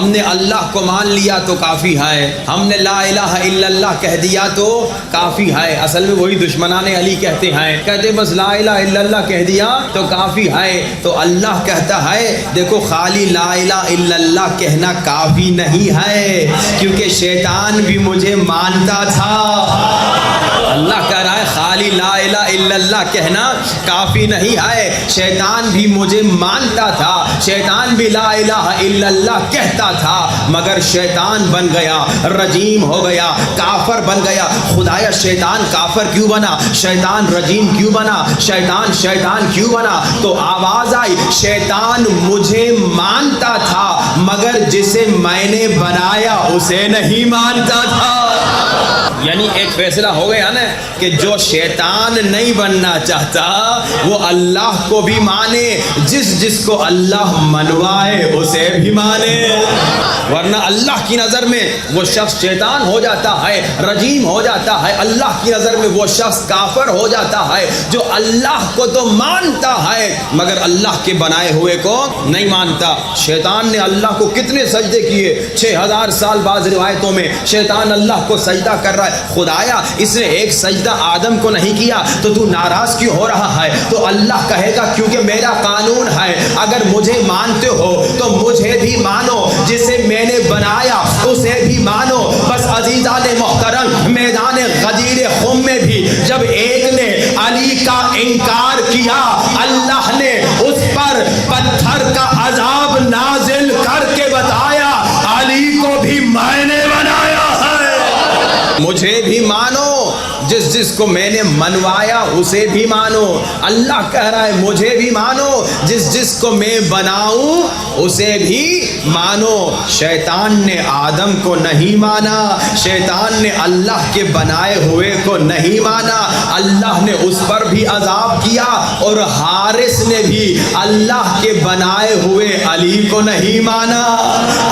ہم نے اللہ کو مان لیا تو کافی ہے، ہم نے لا الہ الا اللہ کہہ دیا تو کافی ہے۔ اصل میں وہی دشمنان علی کہتے ہیں، کہتے بس لا الہ الا اللہ کہہ دیا تو کافی ہے۔ تو اللہ کہتا ہے دیکھو خالی لا الہ الا اللہ کہنا کافی نہیں ہے، کیونکہ شیطان بھی مجھے مانتا تھا۔ اللہ کہہ رہا ہے خالی لا الہ الا اللہ کہنا کافی نہیں ہے، شیطان بھی مجھے مانتا تھا، شیطان بھی لا الہ الا اللہ کہتا تھا، مگر شیطان بن گیا، رجیم ہو گیا، کافر بن گیا۔ خدایا شیطان کافر کیوں بنا؟ شیطان رجیم کیوں بنا؟ شیطان کیوں بنا؟ تو آواز آئی شیطان مجھے مانتا تھا مگر جسے میں نے بنایا اسے نہیں مانتا تھا۔ یعنی ایک فیصلہ ہو گیا نا کہ جو شیطان نہیں بننا چاہتا وہ اللہ کو بھی مانے، جس کو اللہ منوائے اسے بھی مانے، ورنہ اللہ کی نظر میں وہ شخص شیطان ہو جاتا ہے، رجیم ہو جاتا ہے، اللہ کی نظر میں وہ شخص کافر ہو جاتا ہے جو اللہ کو تو مانتا ہے مگر اللہ کے بنائے ہوئے کو نہیں مانتا۔ شیطان نے اللہ کو کتنے سجدے کیے، 6000 سال بعض روایتوں میں شیطان اللہ کو سجدہ کر رہا ہے۔ خدایا اس نے ایک سجدہ آدم کو نہیں کیا تو تو ناراض کیوں ہو رہا ہے؟ تو اللہ کہے گا کیونکہ میرا قانون ہے، اگر مجھے مانتے ہو تو مجھے بھی مانو، جسے میں نے بنایا اسے بھی مانو۔ بس عزیزان محترم، میدان غدیر خم میں بھی جب ایک نے علی کا انکار کیا، اللہ نے اس پر پتھر کا عذاب نازل کر کے بتایا علی کو بھی میں نے بنایا ہے، مجھے بھی مانو، جس کو میں نے منوایا اسے بھی مانو۔ اللہ کہہ رہا ہے مجھے بھی مانو، جس کو میں بناؤں اسے بھی مانو۔ شیطان نے آدم کو نہیں مانا، شیطان نے اللہ کے بنائے ہوئے کو نہیں مانا، اللہ نے اس پر بھی عذاب کیا، اور حارث نے بھی اللہ کے بنائے ہوئے علی کو نہیں مانا،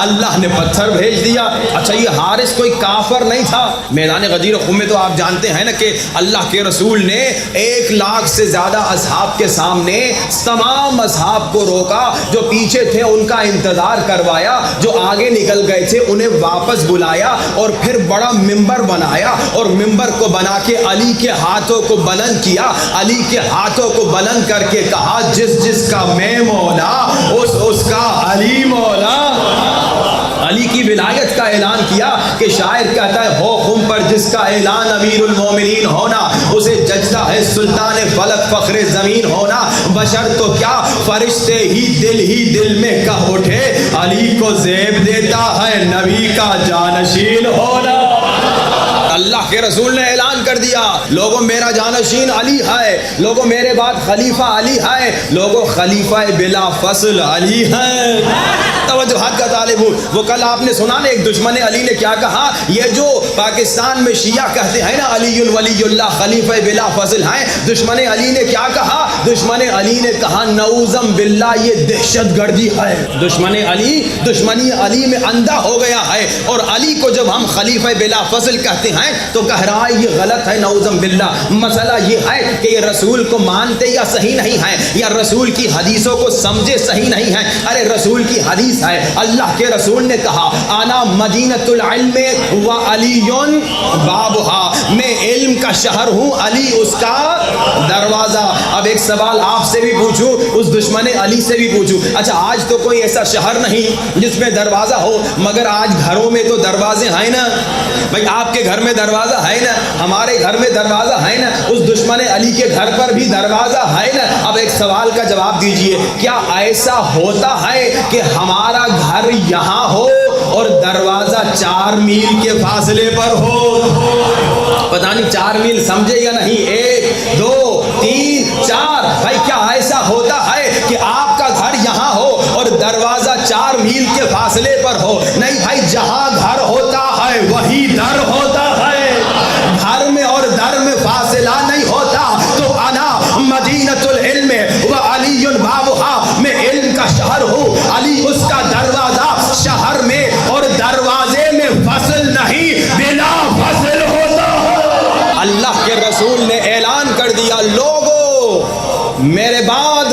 اللہ نے پتھر بھیج دیا۔ اچھا یہ حارث کوئی کافر نہیں تھا؟ میدان غدیر خم میں تو آپ جانتے ہیں نا کہ اللہ کے رسول نے 1 لاکھ سے زیادہ اصحاب کے سامنے تمام اصحاب کو روکا، جو پیچھے تھے ان کا انتظار کروایا، جو آگے نکل گئے تھے انہیں واپس بلایا، اور پھر بڑا ممبر بنایا، اور ممبر کو بنا کے علی کے ہاتھوں کو بلند کیا، علی کے ہاتھوں کو بلند کر کے کہا جس کا میں مولا اس کا علی مولا۔ علی کی ولایت کا اعلان کیا کہ شاعر کہتا ہے ہو خم پر جس کا اعلان امیر المومنین ہونا، اسے ججتا ہے سلطان فلک فخر زمین ہونا، بشر تو کیا فرشتے ہی دل میں کہہ اٹھے علی کو زیب دیتا ہے نبی کا جانشین ہونا۔ اللہ کے رسول نے اعلان کر دیا لوگوں میرا جانشین علی ہے، لوگوں میرے بعد خلیفہ علی ہے، لوگوں خلیفہ بلا فصل علی ہے۔ توجہات کا طالب ہوں، وہ کل آپ نے سنا نا ایک دشمن علی نے کیا کہا، یہ جو پاکستان میں شیعہ کہتے ہیں نا علی ولی اللہ خلیفہ بلا فصل ہیں، دشمن علی نے کیا کہا؟ دشمن علی نے کہا نعوذم باللہ یہ دہشت گردی ہے۔ دشمنی علی میں اندھا ہو گیا ہے، اور علی کو جب ہم خلیفہ بلا فصل کہتے ہیں تو کہہ رہا ہے یہ غلط ہے نعوذم باللہ۔ مسئلہ یہ ہے کہ یہ رسول کو مانتے یا صحیح نہیں ہے، یا رسول کی حدیثوں کو سمجھے صحیح نہیں ہے۔ ارے رسول کی حدیث ہے، اللہ کے رسول نے کہا انا مدینۃ العلم و علی بابھا، میں علم کا شہر ہوں، علی اس کا دروازہ۔ اب ایک سوال آپ سے بھی پوچھوں، اس دشمن علی سے بھی پوچھوں، اچھا آج تو کوئی ایسا شہر نہیں جس میں دروازہ ہو، مگر آج گھروں میں تو دروازے ہیں نا بھائی، آپ کے گھر میں دروازہ ہے نا، ہمارے گھر میں دروازہ ہے نا، اس دشمن علی کے گھر پر بھی دروازہ ہے نا۔ اب ایک سوال کا جواب دیجئے، کیا ایسا ہوتا ہے کہ ہمارا گھر یہاں ہو اور دروازہ 4 میل کے فاصلے پر ہو؟ پتہ نہیں 4 میل سمجھے یا نہیں، 1 2 3 4 بھائی کیا ایسا ہوتا ہے کہ آپ کا گھر یہاں ہو اور دروازہ 4 میل کے فاصلے پر ہو؟ نہیں بھائی، جہاں گھر ہوتا ہے وہی در ہوتا ہے، گھر میں اور در میں فاصلہ نہیں ہوتا۔ تو انا مدینۃ العلم و علی بابھا، میں علم کا شہر ہوں، علی اس کا دروازہ، شہر میں اور دروازے میں فصل نہیں بلا فصل ہوتا ہے۔ اللہ کے رسول نے اعلان کر دیا لوگوں میرے بعد